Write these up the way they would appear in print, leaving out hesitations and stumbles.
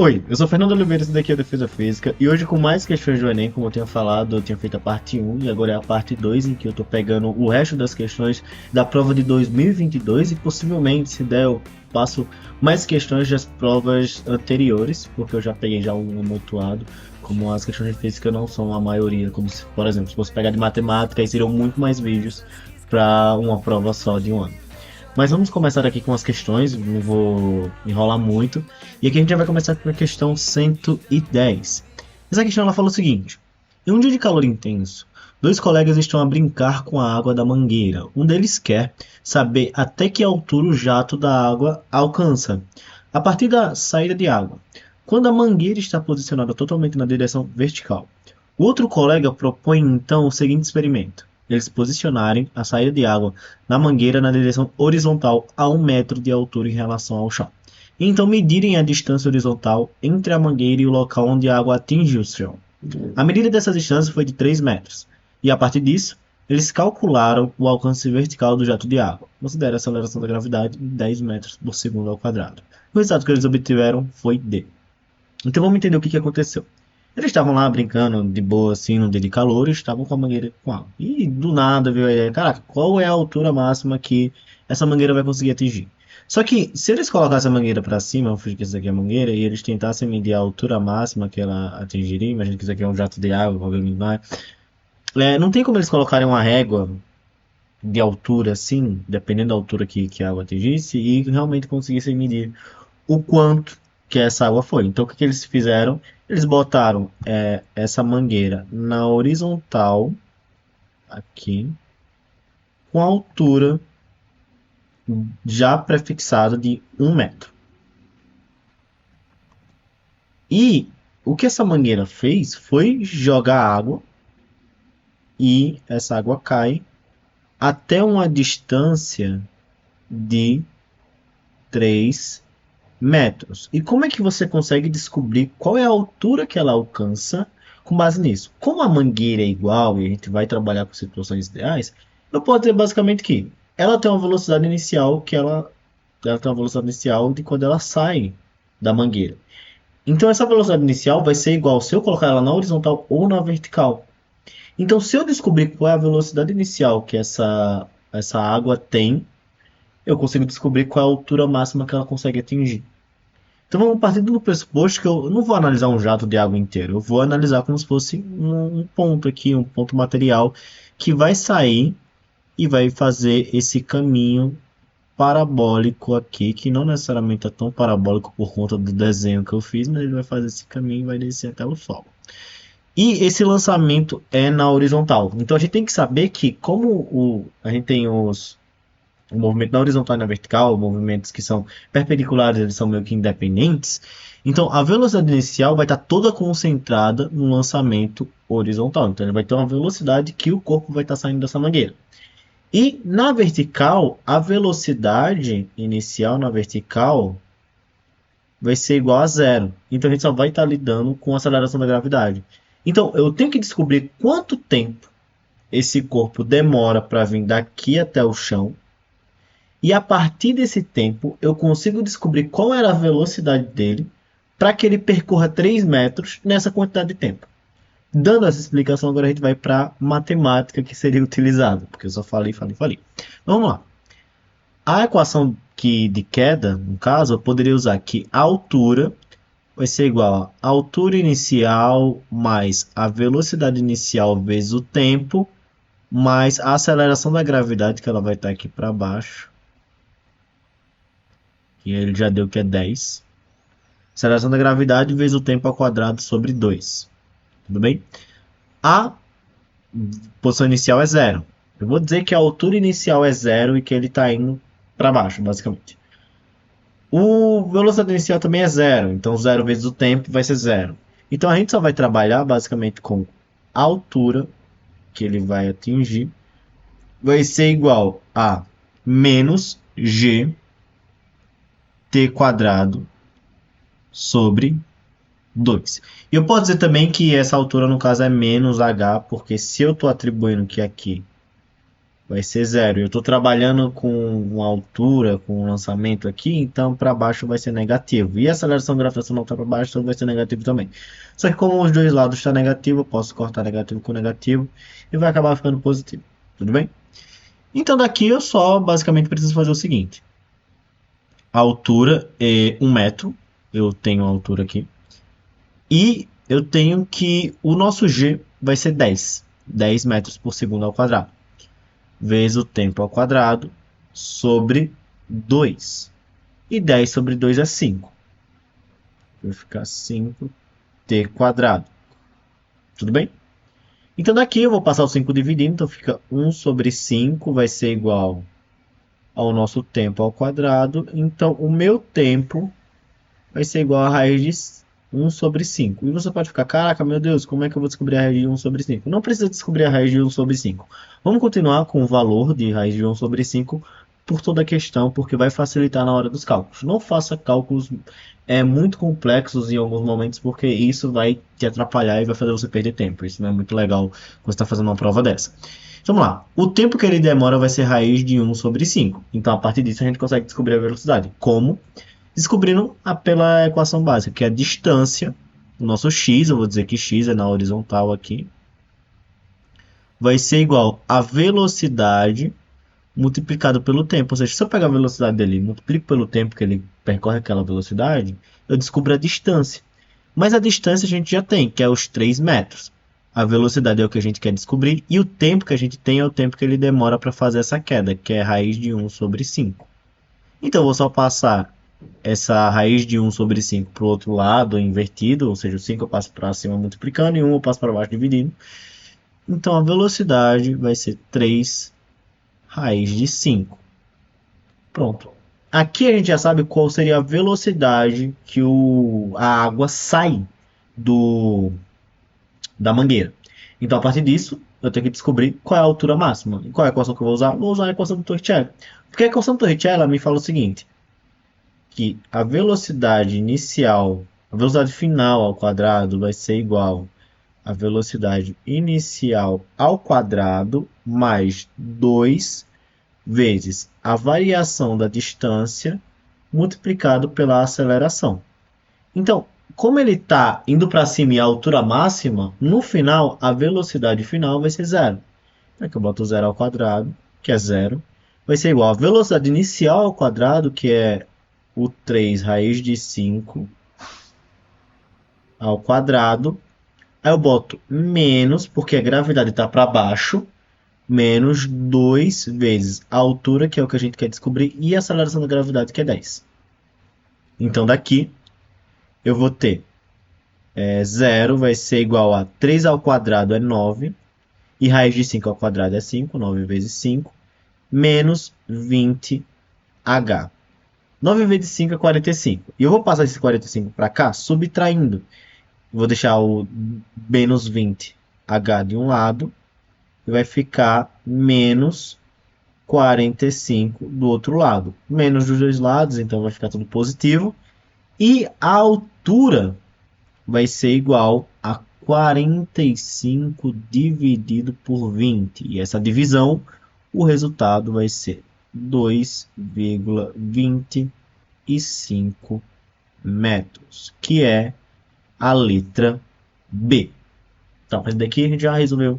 Oi, eu sou Fernando Oliveira, esse daqui é o Defesa Física, e hoje com mais questões do Enem, como eu tinha falado, eu tinha feito a parte 1 e agora é a parte 2 em que eu tô pegando o resto das questões da prova de 2022 e possivelmente, se der, eu passo mais questões das provas anteriores, porque eu já peguei já um amontoado, como as questões de física não são a maioria, como se, por exemplo, se fosse pegar de matemática, aí seriam muito mais vídeos para uma prova só de um ano. Mas vamos começar aqui com as questões, não vou enrolar muito. E aqui a gente já vai começar com a questão 110. Essa questão ela fala o seguinte: em um dia de calor intenso, dois colegas estão a brincar com a água da mangueira. Um deles quer saber até que altura o jato da água alcança, a partir da saída de água, quando a mangueira está posicionada totalmente na direção vertical. O outro colega propõe então o seguinte experimento: eles posicionarem a saída de água na mangueira na direção horizontal a 1 metro de altura em relação ao chão. E então medirem a distância horizontal entre a mangueira e o local onde a água atinge o chão. A medida dessa distância foi de 3 metros. E a partir disso, eles calcularam o alcance vertical do jato de água. Considere a aceleração da gravidade em 10 metros por segundo ao quadrado. O resultado que eles obtiveram foi D. Então vamos entender o que aconteceu. Eles estavam lá brincando de boa, assim, no dia de calor, e estavam com a mangueira com água. E do nada veio a ideia, caraca, qual é a altura máxima que essa mangueira vai conseguir atingir? Só que se eles colocassem a mangueira para cima, vamos fingir que isso aqui é a mangueira, e eles tentassem medir a altura máxima que ela atingiria, imagina que isso aqui é um jato de água, qualquer lugar, não tem como eles colocarem uma régua de altura assim, dependendo da altura que a água atingisse, e realmente conseguissem medir o quanto que essa água foi. Então o que eles fizeram? Eles botaram essa mangueira na horizontal, aqui, com a altura já prefixada de 1 metro. E o que essa mangueira fez foi jogar água, e essa água cai até uma distância de 3 metros. E como é que você consegue descobrir qual é a altura que ela alcança com base nisso? Como a mangueira é igual e a gente vai trabalhar com situações ideais, eu posso dizer basicamente que ela tem uma velocidade inicial ela tem uma velocidade inicial de quando ela sai da mangueira. Então essa velocidade inicial vai ser igual se eu colocar ela na horizontal ou na vertical. Então se eu descobrir qual é a velocidade inicial que essa água tem, eu consigo descobrir qual é a altura máxima que ela consegue atingir. Então vamos partir do pressuposto que eu não vou analisar um jato de água inteiro, eu vou analisar como se fosse um ponto aqui, um ponto material que vai sair e vai fazer esse caminho parabólico aqui, que não necessariamente é tão parabólico por conta do desenho que eu fiz, mas ele vai fazer esse caminho e vai descer até o solo. E esse lançamento é na horizontal. Então a gente tem que saber que como a gente tem o movimento na horizontal e na vertical, movimentos que são perpendiculares, eles são meio que independentes. Então, a velocidade inicial vai estar toda concentrada no lançamento horizontal. Então, ele vai ter uma velocidade que o corpo vai estar saindo dessa mangueira. E na vertical, a velocidade inicial na vertical vai ser igual a zero. Então, a gente só vai estar lidando com a aceleração da gravidade. Então, eu tenho que descobrir quanto tempo esse corpo demora para vir daqui até o chão. E a partir desse tempo, eu consigo descobrir qual era a velocidade dele para que ele percorra 3 metros nessa quantidade de tempo. Dando essa explicação, agora a gente vai para a matemática que seria utilizada, porque eu só falei, falei, falei. Vamos lá. A equação de queda, no caso, eu poderia usar que a altura vai ser igual a altura inicial mais a velocidade inicial vezes o tempo, mais a aceleração da gravidade, que ela vai estar aqui para baixo, e ele já deu que é 10. Aceleração da gravidade vezes o tempo ao quadrado sobre 2. Tudo bem? A posição inicial é zero. Eu vou dizer que a altura inicial é zero e que ele está indo para baixo, basicamente. O velocidade inicial também é zero, então zero vezes o tempo vai ser zero. Então a gente só vai trabalhar basicamente com a altura que ele vai atingir, vai ser igual a menos g t quadrado sobre 2. E eu posso dizer também que essa altura no caso é menos h, porque se eu estou atribuindo que aqui vai ser zero. Eu estou trabalhando com uma altura, com um lançamento aqui, então para baixo vai ser negativo. E a aceleração gravitacional está para baixo, então vai ser negativo também. Só que como os dois lados estão negativo, eu posso cortar negativo com negativo e vai acabar ficando positivo. Tudo bem? Então daqui eu só basicamente preciso fazer o seguinte. A altura é 1 metro. Eu tenho a altura aqui. E eu tenho que o nosso g vai ser 10. 10 metros por segundo ao quadrado. Vezes o tempo ao quadrado sobre 2. E 10 sobre 2 é 5. Vai ficar 5t quadrado. Tudo bem? Então daqui eu vou passar o 5 dividindo. Então fica 1 sobre 5 vai ser igual ao nosso tempo ao quadrado. Então o meu tempo vai ser igual a raiz de 1 sobre 5. E você pode ficar, caraca, meu Deus, como é que eu vou descobrir a raiz de 1 sobre 5? Não precisa descobrir a raiz de 1 sobre 5. Vamos continuar com o valor de raiz de 1 sobre 5 por toda a questão, porque vai facilitar na hora dos cálculos. Não faça cálculos muito complexos em alguns momentos, porque isso vai te atrapalhar e vai fazer você perder tempo. Isso não é muito legal quando você está fazendo uma prova dessa. Então, vamos lá. O tempo que ele demora vai ser raiz de 1 sobre 5. Então, a partir disso, a gente consegue descobrir a velocidade. Como? Descobrindo pela equação básica, que é a distância, o nosso x, eu vou dizer que x é na horizontal aqui, vai ser igual a velocidade multiplicado pelo tempo. Ou seja, se eu pegar a velocidade dele e multiplico pelo tempo que ele percorre aquela velocidade, eu descubro a distância. Mas a distância a gente já tem, que é os 3 metros. A velocidade é o que a gente quer descobrir e o tempo que a gente tem é o tempo que ele demora para fazer essa queda, que é raiz de 1 sobre 5. Então eu vou só passar essa raiz de 1 sobre 5 para o outro lado, invertido, ou seja, o 5 eu passo para cima multiplicando e 1 eu passo para baixo dividindo. Então a velocidade vai ser 3 raiz de 5. Pronto. Aqui a gente já sabe qual seria a velocidade que a água sai da mangueira. Então a partir disso, eu tenho que descobrir qual é a altura máxima. E qual é a equação que eu vou usar? Vou usar a equação do Torricelli. Porque a equação do Torricelli me fala o seguinte, que a velocidade inicial, a velocidade final ao quadrado vai ser igual à velocidade inicial ao quadrado mais 2 vezes a variação da distância multiplicado pela aceleração. Então, como ele está indo para cima e a altura máxima, no final a velocidade final vai ser zero. Aqui eu boto zero ao quadrado, que é zero, vai ser igual à velocidade inicial ao quadrado, que é o 3 raiz de 5 ao quadrado. Aí eu boto menos, porque a gravidade está para baixo, menos 2 vezes a altura, que é o que a gente quer descobrir, e a aceleração da gravidade, que é 10. Então daqui eu vou ter 0 vai ser igual a 3 ao quadrado é 9, e raiz de 5 ao quadrado é 5, 9 vezes 5, menos 20h. 9 vezes 5 é 45. E eu vou passar esse 45 para cá, subtraindo. Vou deixar o menos 20h de um lado. E vai ficar menos 45 do outro lado. Menos dos dois lados, então vai ficar tudo positivo. E a altura vai ser igual a 45 dividido por 20. E essa divisão, o resultado vai ser 2,25 metros, que é a letra B. Então, daqui a gente já resolveu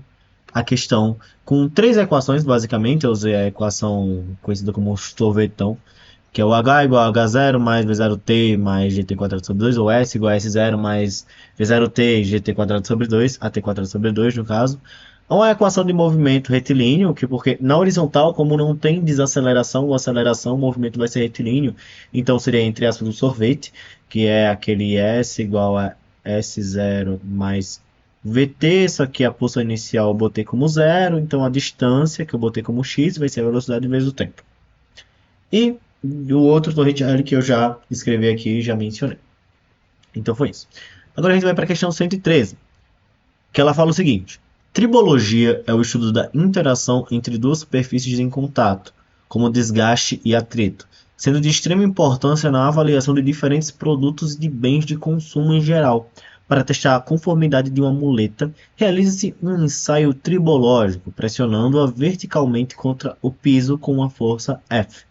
a questão com 3 equações, basicamente. Eu usei a equação conhecida como sorvetão, que é o H igual a H0 mais V0t mais GT quadrado sobre 2, ou S igual a S0 mais V0t GT quadrado sobre 2, AT quadrado sobre 2 no caso. Ou a equação de movimento retilíneo, que porque na horizontal, como não tem desaceleração ou aceleração, o movimento vai ser retilíneo, então seria entre aspas o sorvete, que é aquele S igual a S0 mais VT, só que a posição inicial eu botei como 0, então a distância que eu botei como x vai ser a velocidade vezes o tempo. E o outro Torricelli que eu já escrevi aqui e já mencionei. Então foi isso. Agora a gente vai para a questão 113, que ela fala o seguinte: tribologia é o estudo da interação entre duas superfícies em contato, como desgaste e atrito, sendo de extrema importância na avaliação de diferentes produtos e de bens de consumo em geral, Para testar a conformidade de uma muleta, realiza-se um ensaio tribológico, pressionando-a verticalmente contra o piso com uma força F,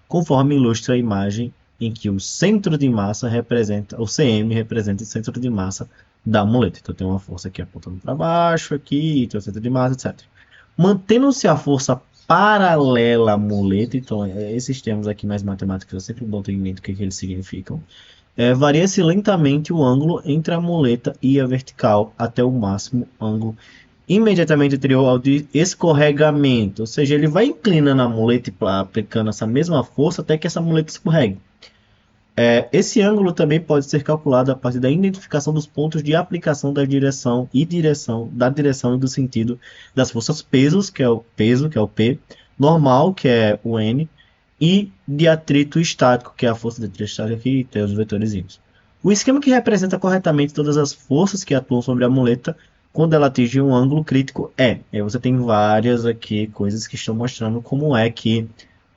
conforme ilustra a imagem em que o centro de massa representa, o CM representa o centro de massa da muleta. Então tem uma força aqui apontando para baixo, aqui, tem o centro de massa, etc. Mantendo-se a força paralela à muleta, então esses termos aqui mais matemáticos eu sempre bom ter em mente o que eles significam. Varia-se lentamente o ângulo entre a muleta e a vertical até o máximo ângulo imediatamente anterior ao de escorregamento, ou seja, ele vai inclinando a muleta aplicando essa mesma força até que essa muleta escorregue. Esse ângulo também pode ser calculado a partir da identificação dos pontos de aplicação da direção e do sentido das forças pesos, que é o peso, que é o P, normal, que é o N, e de atrito estático, que é a força de atrito estático aqui, tem os vetorizinhos. O esquema que representa corretamente todas as forças que atuam sobre a muleta quando ela atinge um ângulo crítico você tem várias aqui coisas que estão mostrando como é que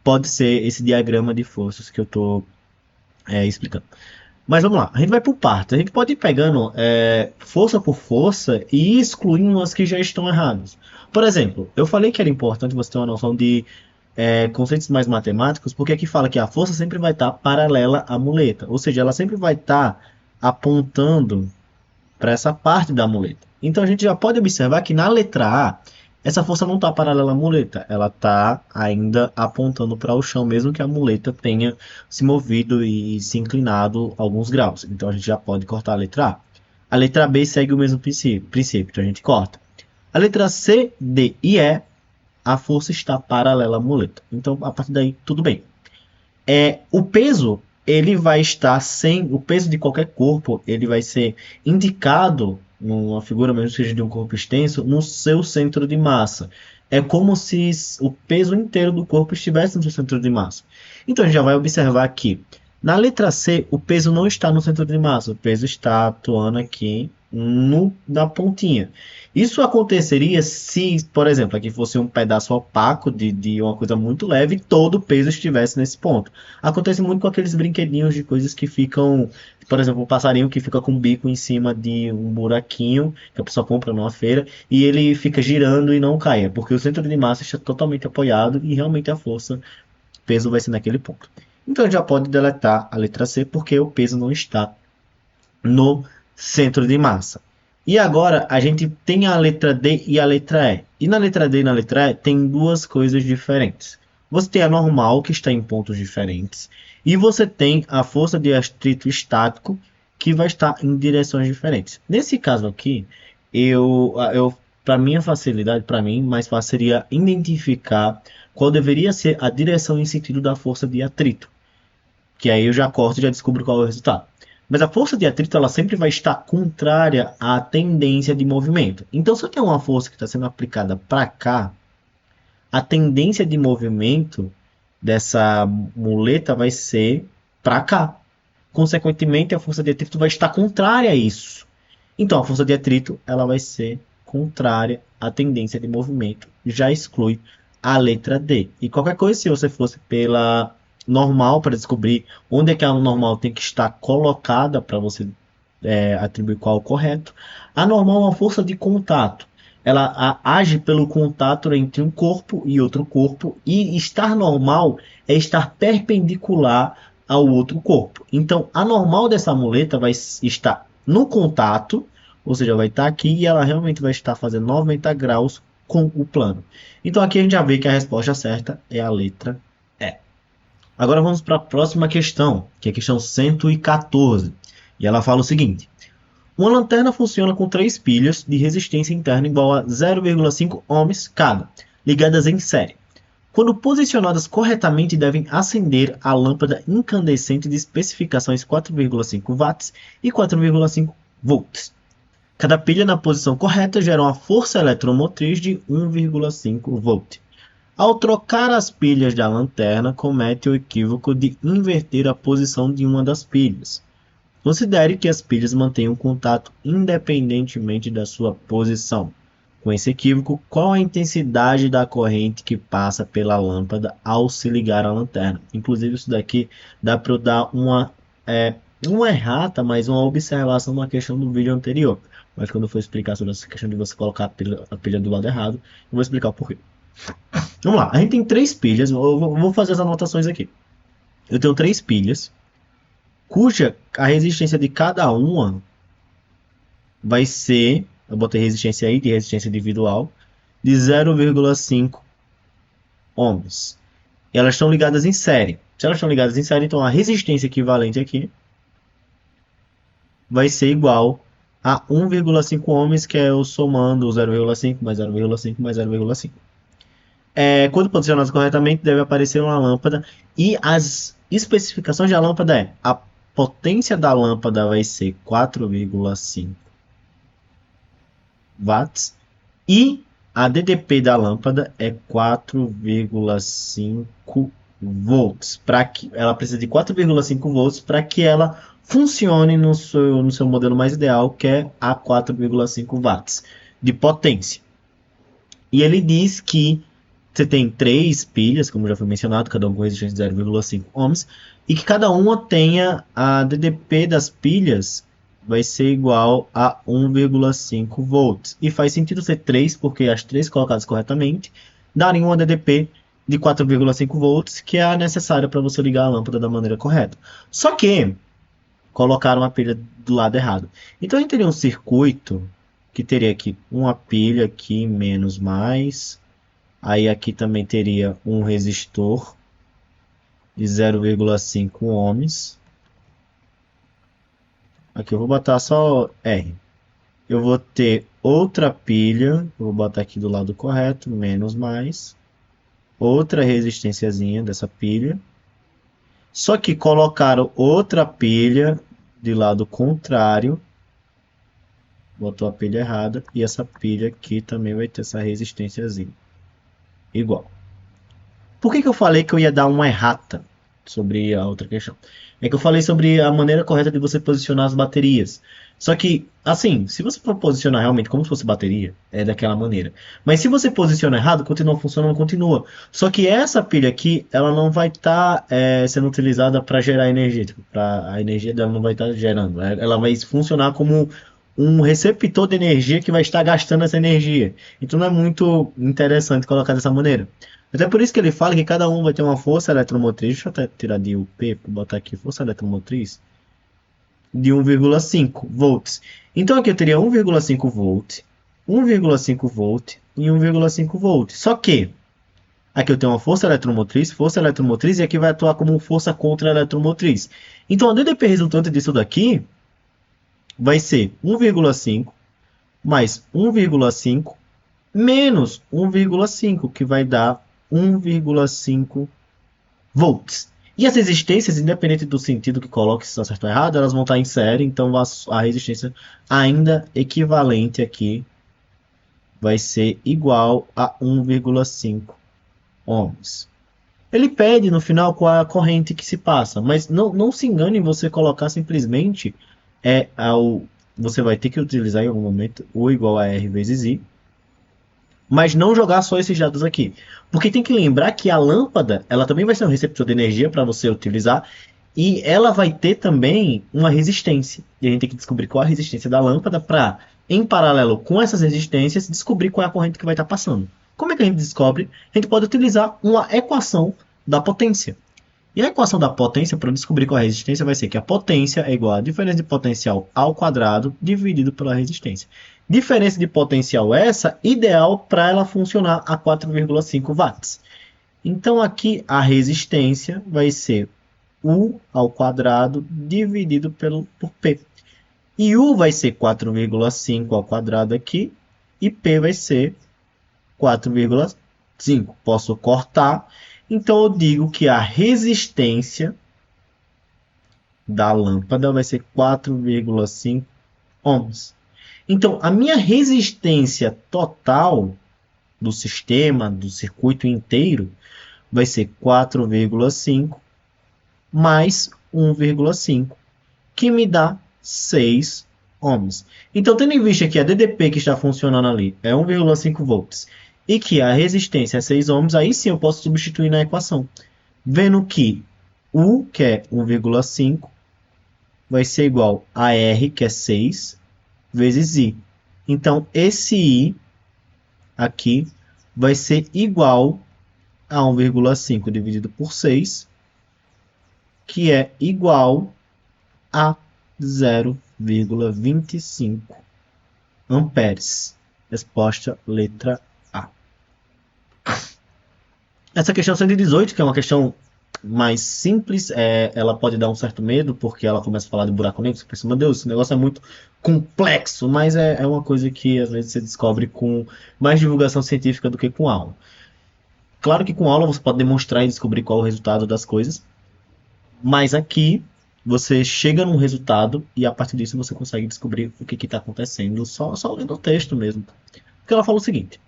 pode ser esse diagrama de forças que eu estou explicando. Mas vamos lá, a gente vai por partes. A gente pode ir pegando força por força e ir excluindo as que já estão erradas. Por exemplo, eu falei que era importante você ter uma noção de conceitos mais matemáticos, porque aqui fala que a força sempre vai estar paralela à muleta. Ou seja, ela sempre vai estar apontando para essa parte da muleta. Então a gente já pode observar que na letra A, essa força não está paralela à muleta, ela está ainda apontando para o chão, mesmo que a muleta tenha se movido e se inclinado alguns graus. Então a gente já pode cortar a letra A. A letra B segue o mesmo princípio, então a gente corta. A letra C, D e E, a força está paralela à muleta. Então a partir daí tudo bem. O peso ele vai estar o peso de qualquer corpo, ele vai ser indicado numa figura mesmo que seja de um corpo extenso, no seu centro de massa. É como se o peso inteiro do corpo estivesse no seu centro de massa. Então a gente já vai observar aqui. Na letra C, o peso não está no centro de massa, o peso está atuando aqui na pontinha. Isso aconteceria se, por exemplo, aqui fosse um pedaço opaco de uma coisa muito leve e todo o peso estivesse nesse ponto. Acontece muito com aqueles brinquedinhos de coisas que ficam, por exemplo, um passarinho que fica com o bico em cima de um buraquinho que a pessoa compra numa feira e ele fica girando e não cai, porque o centro de massa está totalmente apoiado e realmente a força, o peso vai ser naquele ponto. Então já pode deletar a letra C porque o peso não está no centro de massa. E agora a gente tem a letra D e a letra E. E na letra D e na letra E tem duas coisas diferentes. Você tem a normal, que está em pontos diferentes, e você tem a força de atrito estático, que vai estar em direções diferentes. Nesse caso aqui, para minha facilidade, para mim, mais fácil seria identificar qual deveria ser a direção e sentido da força de atrito. Que aí eu já corto e já descubro qual é o resultado. Mas a força de atrito ela sempre vai estar contrária à tendência de movimento. Então, se eu tenho uma força que está sendo aplicada para cá, a tendência de movimento dessa muleta vai ser para cá. Consequentemente, a força de atrito vai estar contrária a isso. Então, a força de atrito ela vai ser contrária à tendência de movimento. Já exclui a letra D. E qualquer coisa, se você fosse pela normal, para descobrir onde é que a normal tem que estar colocada para você atribuir qual é o correto. A normal é uma força de contato. Ela age pelo contato entre um corpo e outro corpo, e estar normal é estar perpendicular ao outro corpo. Então, a normal dessa muleta vai estar no contato, ou seja, vai estar aqui e ela realmente vai estar fazendo 90 graus com o plano. Então, aqui a gente já vê que a resposta certa é a letra E. Agora vamos para a próxima questão, que é a questão 114. E ela fala o seguinte: uma lanterna funciona com 3 pilhas de resistência interna igual a 0,5 ohms cada, ligadas em série. Quando posicionadas corretamente, devem acender a lâmpada incandescente de especificações 4,5 watts e 4,5 volts. Cada pilha na posição correta gera uma força eletromotriz de 1,5 volt. Ao trocar as pilhas da lanterna, comete o equívoco de inverter a posição de uma das pilhas. Considere que as pilhas mantenham contato independentemente da sua posição. Com esse equívoco, qual a intensidade da corrente que passa pela lâmpada ao se ligar à lanterna? Inclusive, isso daqui dá para eu dar uma uma errata, mas uma observação na questão do vídeo anterior. Mas quando eu for explicar sobre essa questão de você colocar a pilha do lado errado, eu vou explicar o porquê. Vamos lá, a gente tem três pilhas, eu vou fazer as anotações aqui. Eu tenho três pilhas, cuja a resistência de cada uma vai ser, eu botei resistência aí de resistência individual, de 0,5 ohms. E elas estão ligadas em série. Se elas estão ligadas em série, então a resistência equivalente aqui vai ser igual a 1,5 ohms, que é eu somando 0,5 mais 0,5 mais 0,5. Quando posicionado corretamente, deve aparecer uma lâmpada. E as especificações da lâmpada é: a potência da lâmpada vai ser 4,5 watts e a DDP da lâmpada é 4,5 volts. Ela precisa de 4,5 volts para que ela funcione no seu modelo mais ideal, que é a 4,5 watts de potência. E ele diz que você tem três pilhas, como já foi mencionado, cada uma com resistência de 0,5 ohms, e que cada uma tenha a DDP das pilhas vai ser igual a 1,5 volts. E faz sentido ser 3, porque as três colocadas corretamente dariam uma DDP de 4,5 volts, que é a necessária para você ligar a lâmpada da maneira correta. Só que colocaram a pilha do lado errado. Então a gente teria um circuito que teria aqui uma pilha aqui menos mais. Aí aqui também teria um resistor de 0,5 ohms. Aqui eu vou botar só R. Eu vou ter outra pilha, vou botar aqui do lado correto, menos mais. Outra resistênciazinha dessa pilha. Só que colocaram outra pilha de lado contrário. Botou a pilha errada. E essa pilha aqui também vai ter essa resistênciazinha. Igual. Por que eu falei que eu ia dar uma errata sobre a outra questão? É que eu falei sobre a maneira correta de você posicionar as baterias. Só que, assim, se você for posicionar realmente como se fosse bateria, é daquela maneira. Mas se você posiciona errado, continua funcionando, continua. Só que essa pilha aqui, ela não vai estar sendo utilizada para gerar energia. Tipo, a energia dela não vai estar gerando. Ela vai funcionar como um receptor de energia que vai estar gastando essa energia. Então não é muito interessante colocar dessa maneira. Até por isso que ele fala que cada um vai ter uma força eletromotriz. Deixa eu até tirar de UP para botar aqui força eletromotriz de 1,5 volts. Então aqui eu teria 1,5 volt, 1,5 volt e 1,5 volt. Só que aqui eu tenho uma força eletromotriz e aqui vai atuar como força contra eletromotriz. Então a DDP resultante disso daqui vai ser 1,5 mais 1,5 menos 1,5, que vai dar 1,5 volts. E as resistências, independente do sentido que coloque, se está certo ou errado, elas vão estar em série, então a resistência ainda equivalente aqui vai ser igual a 1,5 ohms. Ele pede no final qual é a corrente que se passa, mas não se engane em você colocar simplesmente você vai ter que utilizar em algum momento o igual a R vezes I, mas não jogar só esses dados aqui. Porque tem que lembrar que a lâmpada, ela também vai ser um receptor de energia para você utilizar, e ela vai ter também uma resistência. E a gente tem que descobrir qual é a resistência da lâmpada para, em paralelo com essas resistências, descobrir qual é a corrente que vai estar passando. Como é que a gente descobre? A gente pode utilizar uma equação da potência. E a equação da potência, para descobrir qual é a resistência, vai ser que a potência é igual a diferença de potencial ao quadrado dividido pela resistência. Diferença de potencial essa ideal para ela funcionar a 4,5 watts. Então aqui a resistência vai ser U ao quadrado dividido por P. E U vai ser 4,5 ao quadrado aqui e P vai ser 4,5. Posso cortar. Então eu digo que a resistência da lâmpada vai ser 4,5 ohms. Então a minha resistência total do sistema, do circuito inteiro, vai ser 4,5 mais 1,5, que me dá 6 ohms. Então, tendo em vista que a DDP que está funcionando ali é 1,5 volts e que a resistência é 6 ohms, aí sim eu posso substituir na equação. Vendo que U, que é 1,5, vai ser igual a R, que é 6, vezes I. Então, esse I aqui vai ser igual a 1,5 dividido por 6, que é igual a 0,25 amperes. Resposta letra A. Essa questão 118, que é uma questão mais simples, ela pode dar um certo medo, porque ela começa a falar de buraco negro. Você pensa, meu Deus, esse negócio é muito complexo, mas é uma coisa que às vezes você descobre com mais divulgação científica do que com aula. Claro que com aula você pode demonstrar e descobrir qual é o resultado das coisas, mas aqui você chega num resultado e a partir disso você consegue descobrir o que está acontecendo, só lendo o texto mesmo. Porque ela fala o seguinte: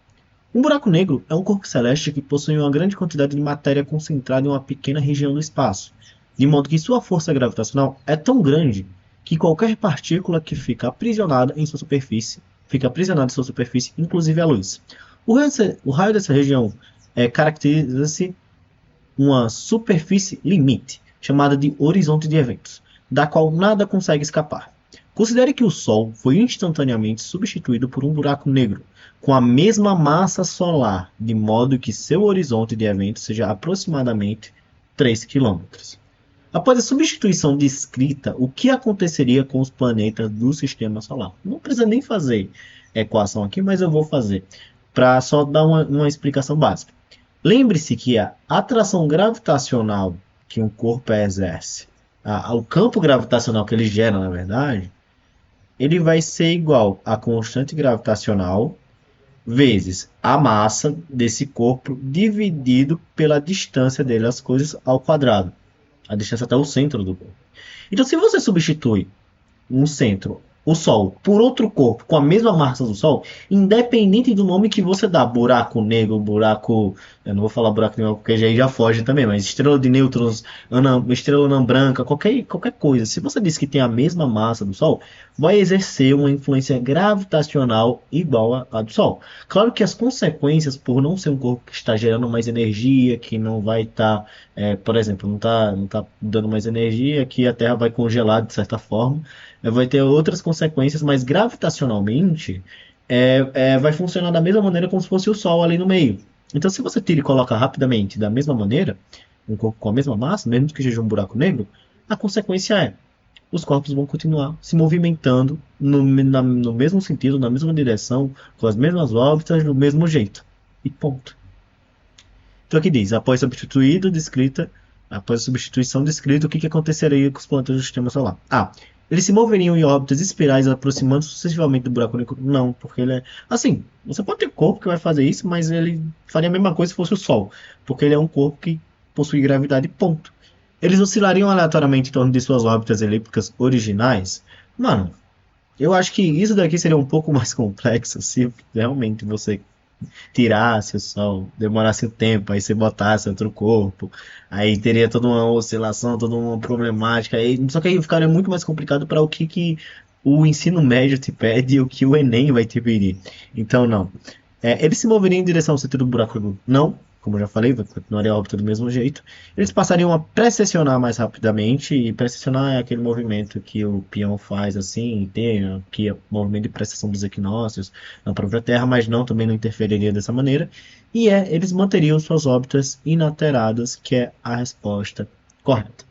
um buraco negro é um corpo celeste que possui uma grande quantidade de matéria concentrada em uma pequena região do espaço, de modo que sua força gravitacional é tão grande que qualquer partícula que fica aprisionada em sua superfície, inclusive a luz. O raio dessa região caracteriza-se uma superfície limite, chamada de horizonte de eventos, da qual nada consegue escapar. Considere que o Sol foi instantaneamente substituído por um buraco negro, com a mesma massa solar, de modo que seu horizonte de eventos seja aproximadamente 3 quilômetros. Após a substituição descrita, o que aconteceria com os planetas do Sistema Solar? Não precisa nem fazer equação aqui, mas eu vou fazer, para só dar uma explicação básica. Lembre-se que a atração gravitacional que um corpo exerce, o campo gravitacional que ele gera, na verdade, ele vai ser igual à constante gravitacional vezes a massa desse corpo dividido pela distância dele às coisas ao quadrado. A distância até o centro do corpo. Então, se você substitui um centro, o Sol, por outro corpo com a mesma massa do Sol, independente do nome que você dá, buraco negro, buraco. Eu não vou falar buraco negro porque aí já foge também, mas estrela de nêutrons, estrela anã branca, qualquer coisa. Se você diz que tem a mesma massa do Sol, vai exercer uma influência gravitacional igual à do Sol. Claro que as consequências, por não ser um corpo que está gerando mais energia, que não vai estar, por exemplo, não tá dando mais energia, que a Terra vai congelar de certa forma, vai ter outras consequências, mas gravitacionalmente vai funcionar da mesma maneira como se fosse o Sol ali no meio. Então, se você tira e coloca rapidamente da mesma maneira, um corpo com a mesma massa, mesmo que seja um buraco negro, a consequência é os corpos vão continuar se movimentando no mesmo sentido, na mesma direção, com as mesmas órbitas, do mesmo jeito. E ponto. Então aqui diz, após a substituição descrita, o que aconteceria com os planetas do sistema solar? Eles se moveriam em órbitas espirais aproximando sucessivamente do buraco negro? Não, porque ele é... Assim, você pode ter corpo que vai fazer isso, mas ele faria a mesma coisa se fosse o Sol, porque ele é um corpo que possui gravidade, ponto. Eles oscilariam aleatoriamente em torno de suas órbitas elípticas originais? Mano, eu acho que isso daqui seria um pouco mais complexo se realmente você tirasse o Sol, demorasse o tempo, aí você botasse outro corpo, aí teria toda uma oscilação, toda uma problemática, aí, só que aí ficaria muito mais complicado para o que o ensino médio te pede e o que o Enem vai te pedir. Então, não. Eles se moveriam em direção ao centro do buraco negro? Não. Como eu já falei, vai continuar a órbita do mesmo jeito. Eles passariam a precessionar mais rapidamente, e precessionar é aquele movimento que o peão faz assim, tem que é o movimento de precessão dos equinócios na própria Terra, mas também não interferiria dessa maneira. E eles manteriam suas órbitas inalteradas, que é a resposta correta.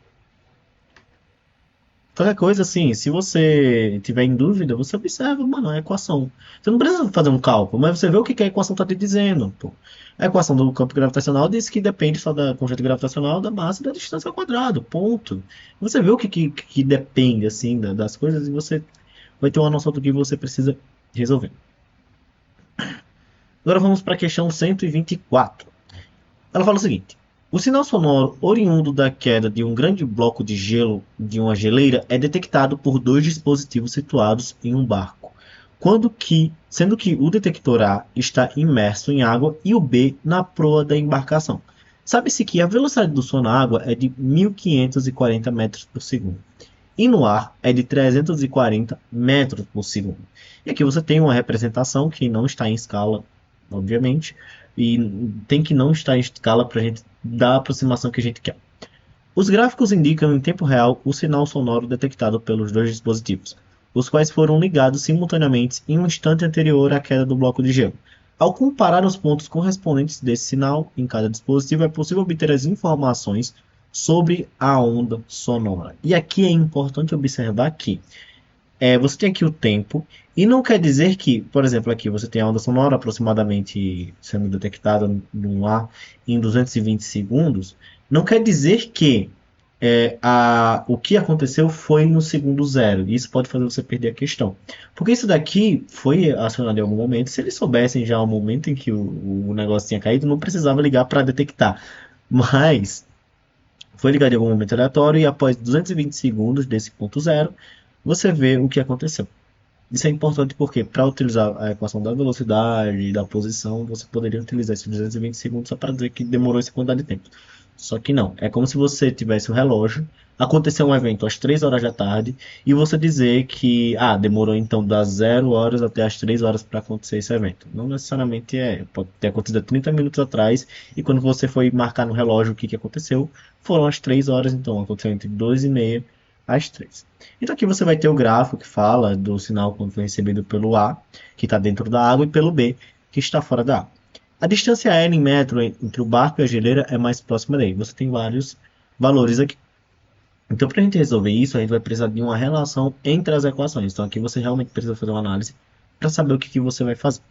Qualquer coisa assim, se você tiver em dúvida, você observa, mano, a equação. Você não precisa fazer um cálculo, mas você vê o que a equação está te dizendo. Pô. A equação do campo gravitacional diz que depende só da constante gravitacional, da massa e da distância ao quadrado, ponto. Você vê o que depende assim das coisas e você vai ter uma noção do que você precisa resolver. Agora vamos para a questão 124. Ela fala o seguinte: o sinal sonoro oriundo da queda de um grande bloco de gelo de uma geleira é detectado por dois dispositivos situados em um barco, sendo que o detector A está imerso em água e o B na proa da embarcação. Sabe-se que a velocidade do som na água é de 1540 metros por segundo e no ar é de 340 metros por segundo. E aqui você tem uma representação que não está em escala, obviamente, e tem que não estar em escala para a gente dar a aproximação que a gente quer. Os gráficos indicam em tempo real o sinal sonoro detectado pelos dois dispositivos, os quais foram ligados simultaneamente em um instante anterior à queda do bloco de gelo. Ao comparar os pontos correspondentes desse sinal em cada dispositivo, é possível obter as informações sobre a onda sonora. E aqui é importante observar que você tem aqui o tempo, e não quer dizer que, por exemplo, aqui você tem a onda sonora aproximadamente sendo detectada no ar em 220 segundos, não quer dizer que o que aconteceu foi no segundo zero. Isso pode fazer você perder a questão. Porque isso daqui foi acionado em algum momento. Se eles soubessem já o momento em que o negócio tinha caído, não precisava ligar para detectar. Mas foi ligado em algum momento aleatório e após 220 segundos desse ponto zero, você vê o que aconteceu. Isso é importante porque, para utilizar a equação da velocidade e da posição, você poderia utilizar esses 220 segundos só para dizer que demorou essa quantidade de tempo. Só que não. É como se você tivesse o relógio, aconteceu um evento às 3 horas da tarde, e você dizer que demorou então das 0 horas até as 3 horas para acontecer esse evento. Não necessariamente é. Pode ter acontecido há 30 minutos atrás, e quando você foi marcar no relógio o que aconteceu, foram as 3 horas, então aconteceu entre 2 e meia às 3. Então aqui você vai ter o gráfico que fala do sinal quando foi recebido pelo A, que está dentro da água, e pelo B, que está fora da água. A distância aérea em metro entre o barco e a geleira é mais próxima daí. Você tem vários valores aqui. Então, para a gente resolver isso, a gente vai precisar de uma relação entre as equações. Então, aqui você realmente precisa fazer uma análise para saber o que você vai fazer.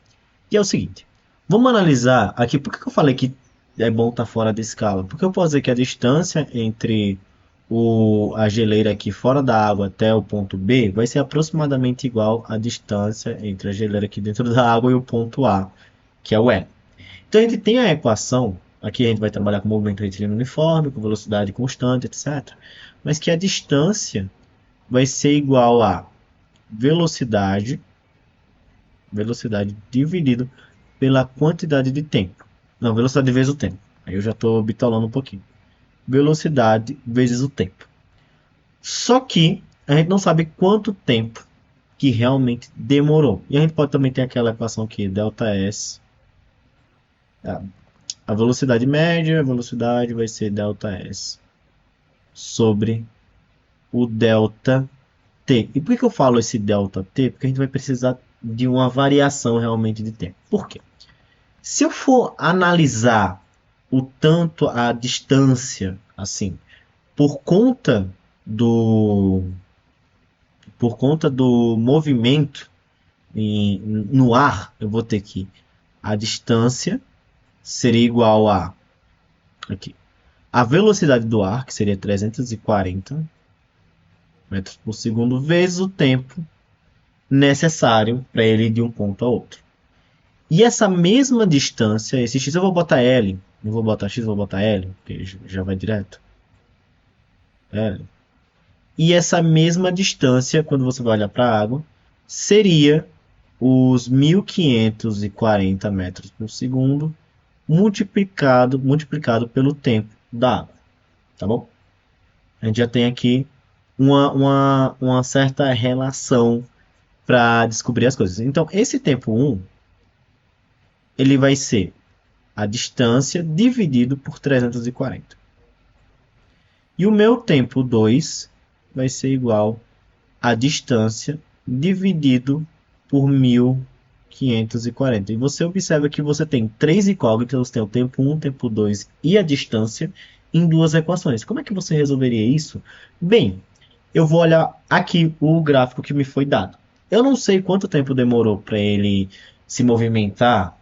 E é o seguinte, vamos analisar aqui, por que eu falei que é bom estar fora da escala? Porque eu posso dizer que a distância entre a geleira aqui fora da água até o ponto B vai ser aproximadamente igual à distância entre a geleira aqui dentro da água e o ponto A, que é o E. Então a gente tem a equação, aqui a gente vai trabalhar com movimento retilíneo uniforme, com velocidade constante, etc. Mas que a distância vai ser igual a velocidade, velocidade dividido pela quantidade de tempo. Não, velocidade vezes o tempo. Aí eu já estou bitolando um pouquinho. Velocidade vezes o tempo. Só que a gente não sabe quanto tempo que realmente demorou. E a gente pode também ter aquela equação aqui, ΔS. A velocidade média, a velocidade vai ser ΔS sobre o ΔT. E por que eu falo esse ΔT? Porque a gente vai precisar de uma variação realmente de tempo. Por quê? Se eu for analisar o tanto, a distância, assim, por conta do movimento no ar, eu vou ter que a distância seria igual a aqui, a velocidade do ar, que seria 340 metros por segundo, vezes o tempo necessário para ele ir de um ponto a outro. E essa mesma distância, esse x eu vou botar L, não vou botar x, eu vou botar L, porque já vai direto. L. E essa mesma distância, quando você vai olhar para a água, seria os 1540 metros por segundo multiplicado pelo tempo da água. Tá bom? A gente já tem aqui uma certa relação para descobrir as coisas. Então, esse tempo 1, ele vai ser a distância dividido por 340. E o meu tempo 2 vai ser igual a distância dividido por 1540. E você observa que você tem três incógnitas, você tem o tempo 1, o tempo 2 e a distância em duas equações. Como é que você resolveria isso? Bem, eu vou olhar aqui o gráfico que me foi dado. Eu não sei quanto tempo demorou para ele se movimentar,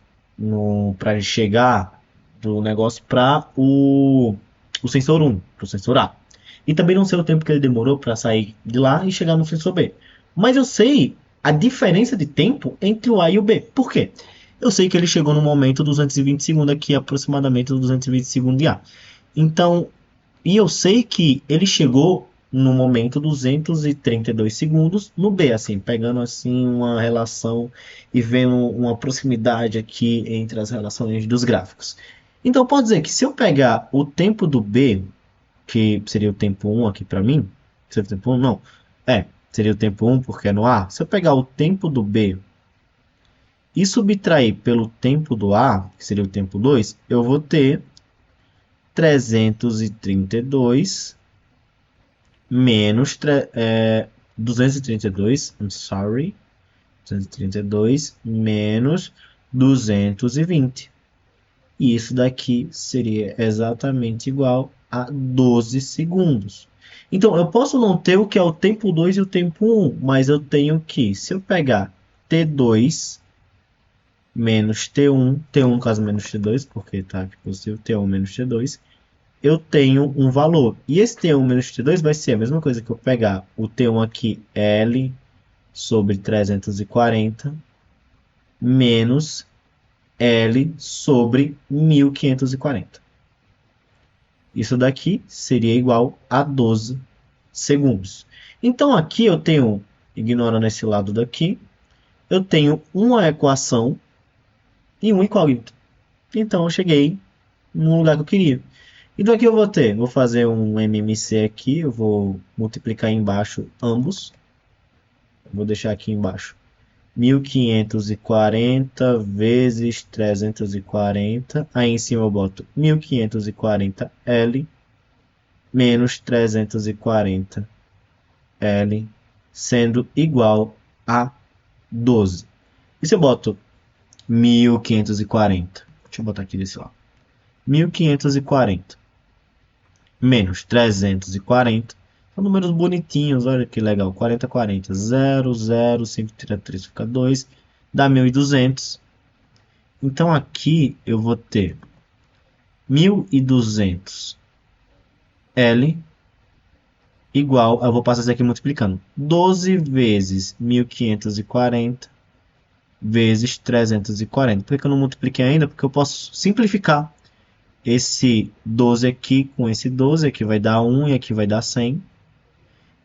para ele chegar do negócio para o sensor 1, para o sensor A. E também não sei o tempo que ele demorou para sair de lá e chegar no sensor B. Mas eu sei a diferença de tempo entre o A e o B. Por quê? Eu sei que ele chegou no momento 220 segundos aqui, aproximadamente 220 segundos de A. Então, e eu sei que ele chegou no momento 232 segundos no B, assim, pegando assim uma relação e vendo uma proximidade aqui entre as relações dos gráficos. Então, pode dizer que se eu pegar o tempo do B, que seria o tempo 1 aqui para mim, seria o tempo 1? Não. Seria o tempo 1 porque é no A. Se eu pegar o tempo do B e subtrair pelo tempo do A, que seria o tempo 2, eu vou ter 332 menos 232, I'm sorry, 232 menos 220. E isso daqui seria exatamente igual a 12 segundos. Então, eu posso não ter o que é o tempo 2 e o tempo 1, mas eu tenho que, se eu pegar T2 menos T1, T1 no caso menos T2, porque tá aqui possível, T1 menos T2, eu tenho um valor. E esse T1 menos T2 vai ser a mesma coisa que eu pegar o T1 aqui, L sobre 340, menos L sobre 1540. Isso daqui seria igual a 12 segundos. Então aqui eu tenho, ignorando esse lado daqui, eu tenho uma equação e um incógnito. Então eu cheguei no lugar que eu queria. Então aqui eu vou fazer um MMC aqui, eu vou multiplicar embaixo ambos. Vou deixar aqui embaixo 1540 vezes 340. Aí em cima eu boto 1540L menos 340L sendo igual a 12. E se eu boto 1540? Deixa eu botar aqui desse lado. 1540 menos 340. São números bonitinhos, olha que legal. 40, 40. 0, 0, 5 tira 3, fica 2. Dá 1200. Então aqui eu vou ter 1200 L igual, eu vou passar isso aqui multiplicando. 12 vezes 1540 vezes 340. Por que eu não multipliquei ainda? Porque eu posso simplificar esse 12 aqui com esse 12, aqui vai dar 1 e aqui vai dar 100.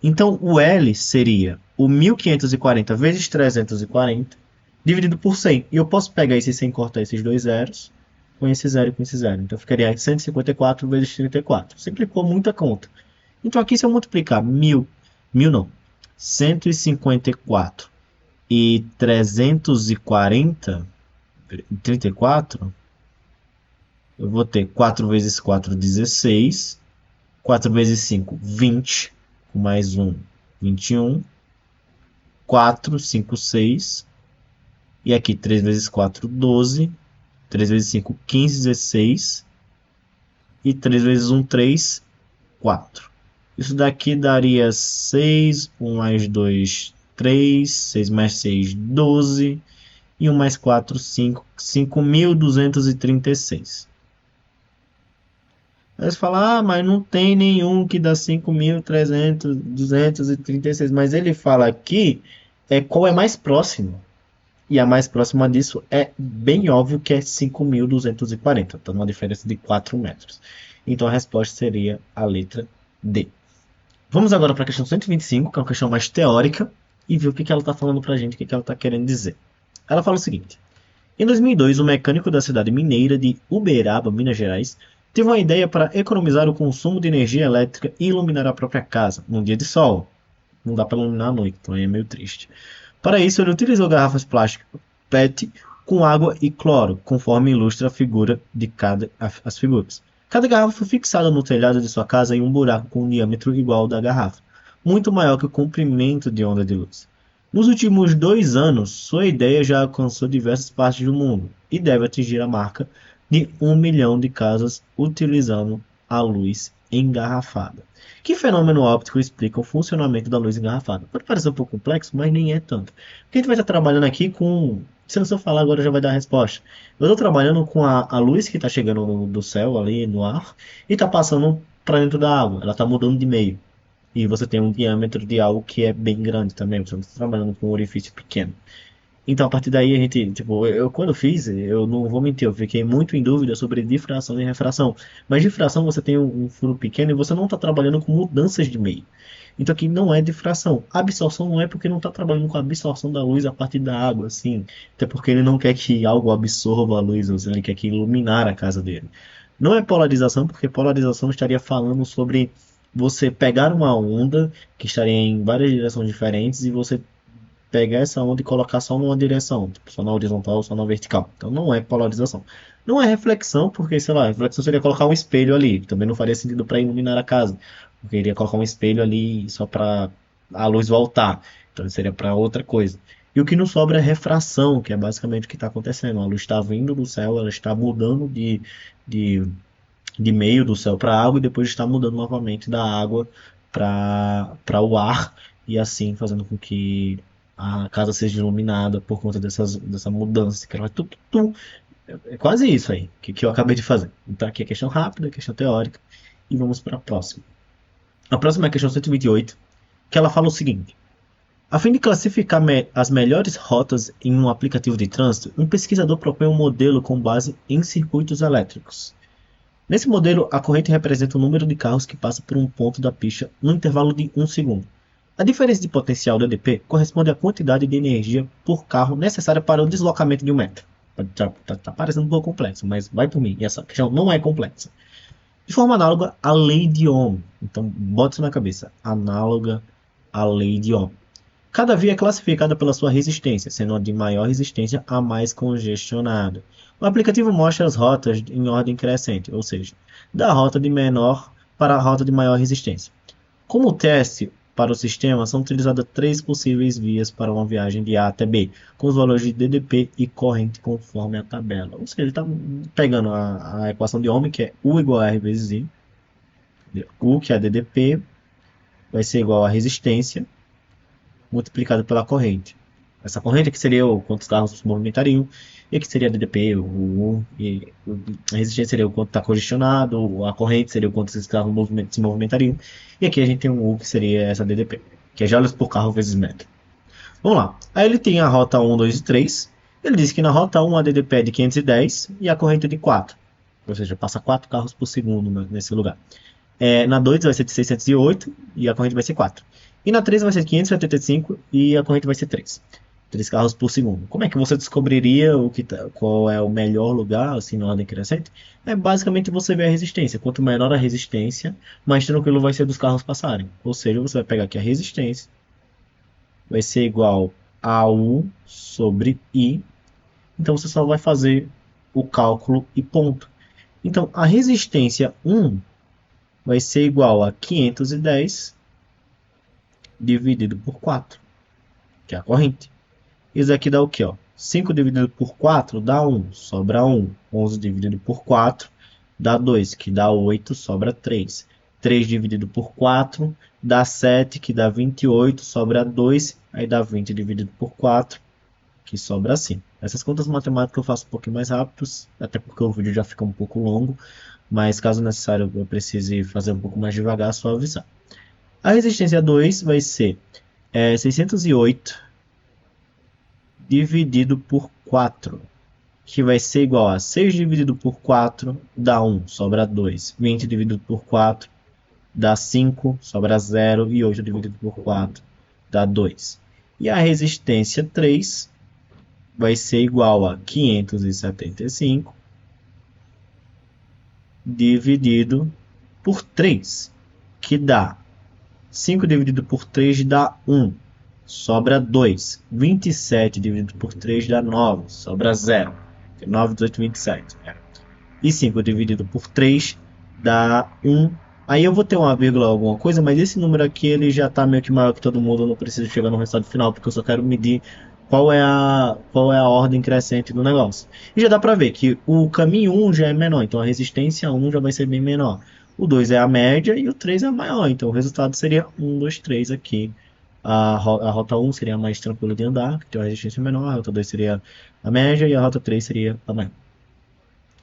Então, o L seria o 1540 vezes 340 dividido por 100. E eu posso pegar esse 100 e cortar esses dois zeros com esse zero e com esse zero. Então, ficaria 154 vezes 34. Simplificou muita conta. Então, aqui se eu multiplicar 154 e 340, 34, eu vou ter 4 vezes 4, 16. 4 vezes 5, 20. Com mais 1, 21. 4, 5, 6. E aqui 3 vezes 4, 12. 3 vezes 5, 15, 16. E 3 vezes 1, 3, 4. Isso daqui daria 6. 1 mais 2, 3. 6 mais 6, 12. E 1 mais 4, 5. 5.236. Aí você fala, mas não tem nenhum que dá 5.236. Mas ele fala aqui qual é mais próximo. E a mais próxima disso é bem óbvio que é 5.240. Então, uma diferença de 4 metros. Então, a resposta seria a letra D. Vamos agora para a questão 125, que é uma questão mais teórica, e ver o que ela está falando para a gente, o que ela está querendo dizer. Ela fala o seguinte. Em 2002, um mecânico da cidade mineira de Uberaba, Minas Gerais, teve uma ideia para economizar o consumo de energia elétrica e iluminar a própria casa, num dia de sol. Não dá para iluminar à noite, então aí é meio triste. Para isso, ele utilizou garrafas plásticas PET com água e cloro, conforme ilustra a figura de as figuras. Cada garrafa foi fixada no telhado de sua casa em um buraco com um diâmetro igual ao da garrafa, muito maior que o comprimento de onda de luz. Nos últimos 2 anos, sua ideia já alcançou diversas partes do mundo e deve atingir a marca de 1 milhão de casas utilizando a luz engarrafada. Que fenômeno óptico explica o funcionamento da luz engarrafada? Pode parecer um pouco complexo, mas nem é tanto. Porque a gente vai estar trabalhando aqui com... Se eu falar agora, já vai dar a resposta. Eu estou trabalhando com a luz que está chegando do céu, ali no ar, e está passando para dentro da água. Ela está mudando de meio. E você tem um diâmetro de algo que é bem grande também. Você não está trabalhando com um orifício pequeno. Então, a partir daí, a gente, tipo, eu quando fiz, eu não vou mentir, eu fiquei muito em dúvida sobre difração e refração. Mas difração você tem um furo pequeno e você não está trabalhando com mudanças de meio. Então aqui não é difração. Absorção não é porque não está trabalhando com a absorção da luz a partir da água, assim. Até porque ele não quer que algo absorva a luz, ou seja, ele quer que iluminar a casa dele. Não é polarização, porque polarização estaria falando sobre você pegar uma onda que estaria em várias direções diferentes e você pegar essa onda e colocar só numa direção, tipo, só na horizontal ou só na vertical. Então não é polarização. Não é reflexão, porque, sei lá, reflexão seria colocar um espelho ali. Também não faria sentido para iluminar a casa. Porque iria colocar um espelho ali só para a luz voltar. Então seria para outra coisa. E o que não sobra é refração, que é basicamente o que está acontecendo. A luz está vindo do céu, ela está mudando de, de meio do céu para a água e depois está mudando novamente da água para o ar e assim fazendo com que a casa seja iluminada por conta dessa mudança. Que ela vai é quase isso aí que eu acabei de fazer. Então aqui é questão rápida, questão teórica e vamos para a próxima. A próxima é a questão 128, que ela fala o seguinte: a fim de classificar as melhores rotas em um aplicativo de trânsito, um pesquisador propõe um modelo com base em circuitos elétricos. Nesse modelo, a corrente representa o número de carros que passam por um ponto da pista no intervalo de 1 segundo. A diferença de potencial do EDP corresponde à quantidade de energia por carro necessária para o deslocamento de um metro. Tá parecendo um pouco complexo, mas vai por mim. E essa questão não é complexa. De forma análoga à lei de Ohm. Então, bota isso na cabeça. Análoga à lei de Ohm. Cada via é classificada pela sua resistência, sendo a de maior resistência a mais congestionada. O aplicativo mostra as rotas em ordem crescente, ou seja, da rota de menor para a rota de maior resistência. Como teste para o sistema, são utilizadas 3 possíveis vias para uma viagem de A até B, com os valores de DDP e corrente conforme a tabela. Ou seja, ele está pegando a equação de Ohm, que é U igual a R vezes I. U, que é a DDP, vai ser igual a resistência, multiplicado pela corrente. Essa corrente aqui seria o quantos carros se movimentariam, e aqui seria a DDP, e a resistência seria o quanto está congestionado, a corrente seria o quanto esses carros se movimentariam, e aqui a gente tem um U que seria essa DDP, que é joules por carro vezes metro. Vamos lá, aí ele tem a rota 1, 2 e 3, ele diz que na rota 1 a DDP é de 510 e a corrente é de 4, ou seja, passa 4 carros por segundo nesse lugar. Na 2 vai ser de 608 e a corrente vai ser 4. E na 3 vai ser 575 e a corrente vai ser 3. 3 carros por segundo. Como é que você descobriria qual é o melhor lugar, assim, na ordem crescente? É basicamente você ver a resistência. Quanto menor a resistência, mais tranquilo vai ser dos carros passarem. Ou seja, você vai pegar aqui a resistência, vai ser igual a U sobre I. Então você só vai fazer o cálculo e ponto. Então a resistência 1 vai ser igual a 510 dividido por 4, que é a corrente. Isso aqui dá o que? 5 dividido por 4 dá 1, sobra 1. 11 dividido por 4 dá 2, que dá 8, sobra 3. 3 dividido por 4 dá 7, que dá 28, sobra 2. Aí dá 20 dividido por 4, que sobra 5. Essas contas matemáticas eu faço um pouquinho mais rápidos, até porque o vídeo já fica um pouco longo. Mas caso necessário eu precise fazer um pouco mais devagar, é só avisar. A resistência 2 vai ser 608 dividido por 4, que vai ser igual a 6 dividido por 4 dá 1, sobra 2. 20 dividido por 4 dá 5, sobra 0. E 8 dividido por 4 dá 2. E a resistência 3 vai ser igual a 575 dividido por 3, que dá 5 dividido por 3 dá 1, sobra 2. 27 dividido por 3 dá 9, sobra 0. 9, 18, 27. E 5 dividido por 3 dá 1. Aí eu vou ter uma vírgula alguma coisa, mas esse número aqui ele já está meio que maior que todo mundo, eu não preciso chegar no resultado final, porque eu só quero medir qual é a ordem crescente do negócio. E já dá para ver que o caminho 1 já é menor, então a resistência 1 já vai ser bem menor. O 2 é a média e o 3 é a maior, então o resultado seria 1, 2, 3 aqui. A rota 1 seria a mais tranquila de andar, que tem uma resistência menor, a rota 2 seria a média e a rota 3 seria a maior.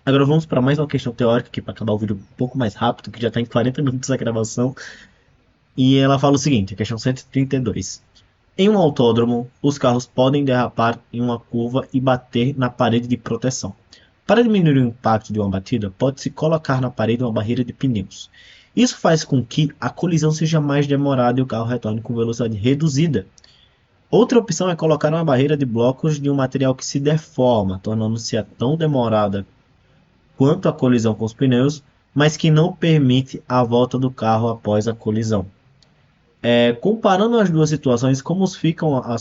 Agora vamos para mais uma questão teórica aqui para acabar o vídeo um pouco mais rápido, que já está em 40 minutos a gravação. E ela fala o seguinte, a questão 132. Em um autódromo, os carros podem derrapar em uma curva e bater na parede de proteção. Para diminuir o impacto de uma batida, pode-se colocar na parede uma barreira de pneus. Isso faz com que a colisão seja mais demorada e o carro retorne com velocidade reduzida. Outra opção é colocar uma barreira de blocos de um material que se deforma, tornando-se tão demorada quanto a colisão com os pneus, mas que não permite a volta do carro após a colisão. Comparando as duas situações, como ficam a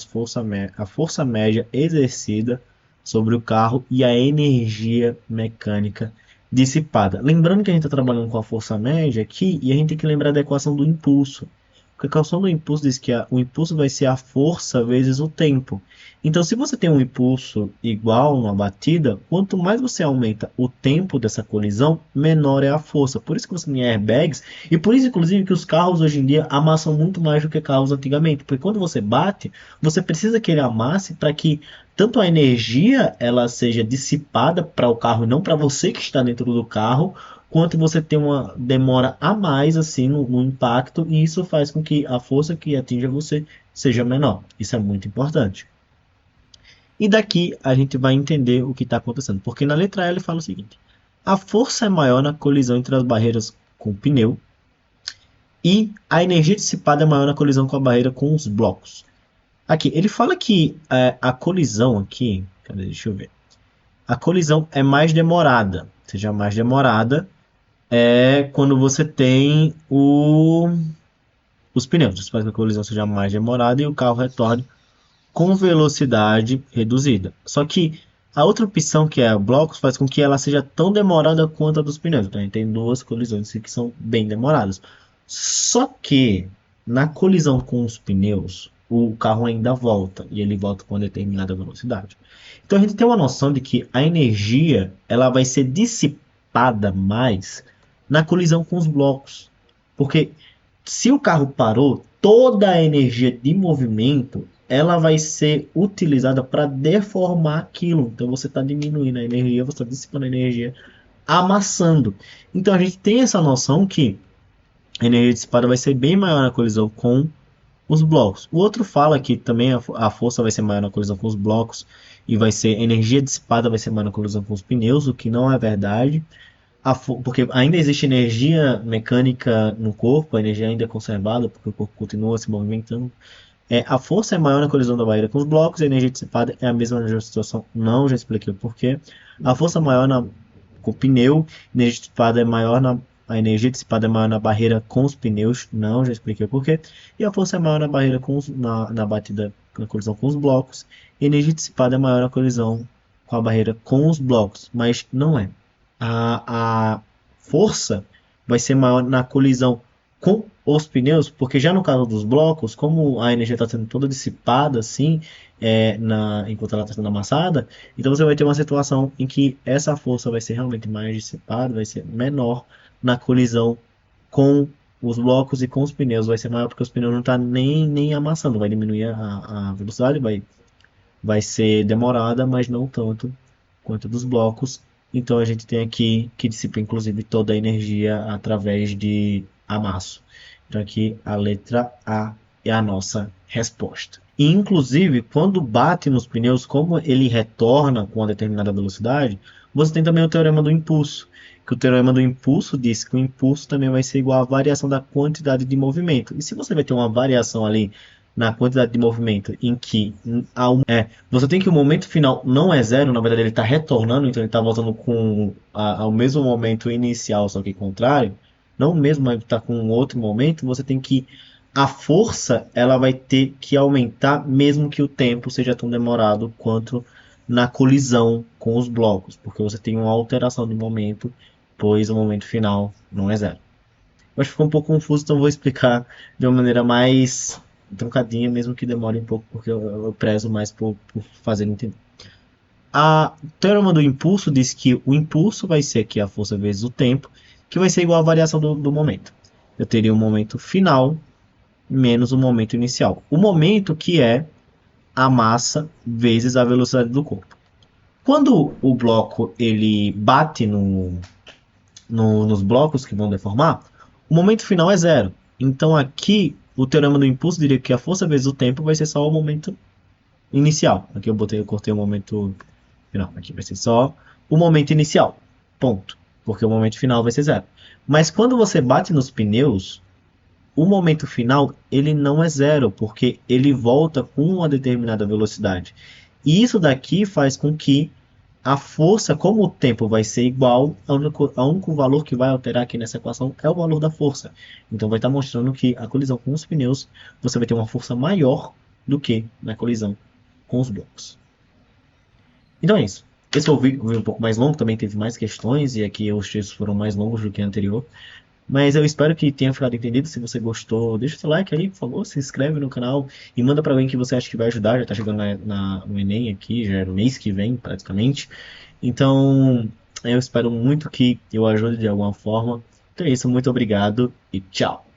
força média exercida sobre o carro e a energia mecânica dissipada. Lembrando que a gente está trabalhando com a força média aqui e a gente tem que lembrar da equação do impulso. Porque a equação do impulso diz que o impulso vai ser a força vezes o tempo. Então, se você tem um impulso igual numa batida, quanto mais você aumenta o tempo dessa colisão, menor é a força. Por isso que você tem airbags e por isso, inclusive, que os carros hoje em dia amassam muito mais do que carros antigamente. Porque quando você bate, você precisa que ele amasse para que tanto a energia ela seja dissipada para o carro e não para você que está dentro do carro, quanto você tem uma demora a mais assim no impacto, e isso faz com que a força que atinja você seja menor. Isso é muito importante. E daqui a gente vai entender o que está acontecendo. Porque na letra E ele fala o seguinte: a força é maior na colisão entre as barreiras com o pneu e a energia dissipada é maior na colisão com a barreira com os blocos. Aqui, ele fala que a colisão aqui, cadê? Deixa eu ver. A colisão é mais demorada. Ou seja, mais demorada é quando você tem os pneus. Isso faz com que a colisão seja mais demorada e o carro retorne com velocidade reduzida. Só que a outra opção, que é a blocos, faz com que ela seja tão demorada quanto a dos pneus. Então a gente tem duas colisões que são bem demoradas. Só que na colisão com os pneus, o carro ainda volta e ele volta com uma determinada velocidade. Então a gente tem uma noção de que a energia ela vai ser dissipada mais na colisão com os blocos. Porque se o carro parou, toda a energia de movimento ela vai ser utilizada para deformar aquilo. Então você está diminuindo a energia, você está dissipando a energia, amassando. Então a gente tem essa noção que a energia dissipada vai ser bem maior na colisão com os blocos. O outro fala que também a força vai ser maior na colisão com os blocos e vai ser energia dissipada vai ser maior na colisão com os pneus, o que não é verdade. Porque ainda existe energia mecânica no corpo, a energia ainda é conservada, porque o corpo continua se movimentando. A força é maior na colisão da barreira com os blocos, e a energia dissipada é a mesma na situação. Não, já expliquei o porquê. A força maior com o pneu, energia dissipada é maior a energia dissipada é maior na barreira com os pneus. Não, já expliquei o porquê. E a força é maior na barreira na batida, na colisão com os blocos. E a energia dissipada é maior na colisão com a barreira com os blocos. Mas não é. A força vai ser maior na colisão com os pneus, porque já no caso dos blocos, como a energia está sendo toda dissipada assim, enquanto ela está sendo amassada, então você vai ter uma situação em que essa força vai ser realmente mais dissipada, vai ser menor na colisão com os blocos e com os pneus, vai ser maior porque os pneus não estão nem amassando, vai diminuir a velocidade, vai ser demorada, mas não tanto quanto dos blocos. Então a gente tem aqui que dissipa inclusive toda a energia através de amasso. Então aqui a letra A é a nossa resposta. E, inclusive, quando bate nos pneus, como ele retorna com uma determinada velocidade, você tem também o teorema do impulso. Que o teorema do impulso diz que o impulso também vai ser igual à variação da quantidade de movimento. E se você vai ter uma variação ali na quantidade de movimento em que você tem que o momento final não é zero, na verdade ele está retornando, então ele está voltando com ao mesmo momento inicial, só que contrário, não mesmo, mas está com um outro momento, você tem que a força ela vai ter que aumentar mesmo que o tempo seja tão demorado quanto na colisão com os blocos, porque você tem uma alteração de momento, pois o momento final não é zero. Eu acho que ficou um pouco confuso, então vou explicar de uma maneira mais truncadinha, mesmo que demore um pouco, porque eu prezo mais por fazer entender. A teorema do impulso diz que o impulso vai ser aqui a força vezes o tempo, que vai ser igual à variação do momento. Eu teria um momento final menos o momento inicial. O momento que é a massa vezes a velocidade do corpo. Quando o bloco ele bate nos blocos que vão deformar, o momento final é zero. Então aqui o teorema do impulso diria que a força vezes o tempo vai ser só o momento inicial. Aqui eu cortei o momento final. Aqui vai ser só o momento inicial. Ponto. Porque o momento final vai ser zero. Mas quando você bate nos pneus, o momento final ele não é zero, porque ele volta com uma determinada velocidade. E isso daqui faz com que a força, como o tempo vai ser igual, a único valor que vai alterar aqui nessa equação é o valor da força. Então vai estar mostrando que a colisão com os pneus, você vai ter uma força maior do que na colisão com os blocos. Então é isso. Esse foi o vídeo um pouco mais longo, também teve mais questões, e aqui os textos foram mais longos do que o anterior. Mas eu espero que tenha ficado entendido. Se você gostou, deixa o seu like aí, por favor, se inscreve no canal e manda para alguém que você acha que vai ajudar. Já está chegando no Enem aqui, já é no mês que vem, praticamente. Então, eu espero muito que eu ajude de alguma forma. Então é isso, muito obrigado e tchau.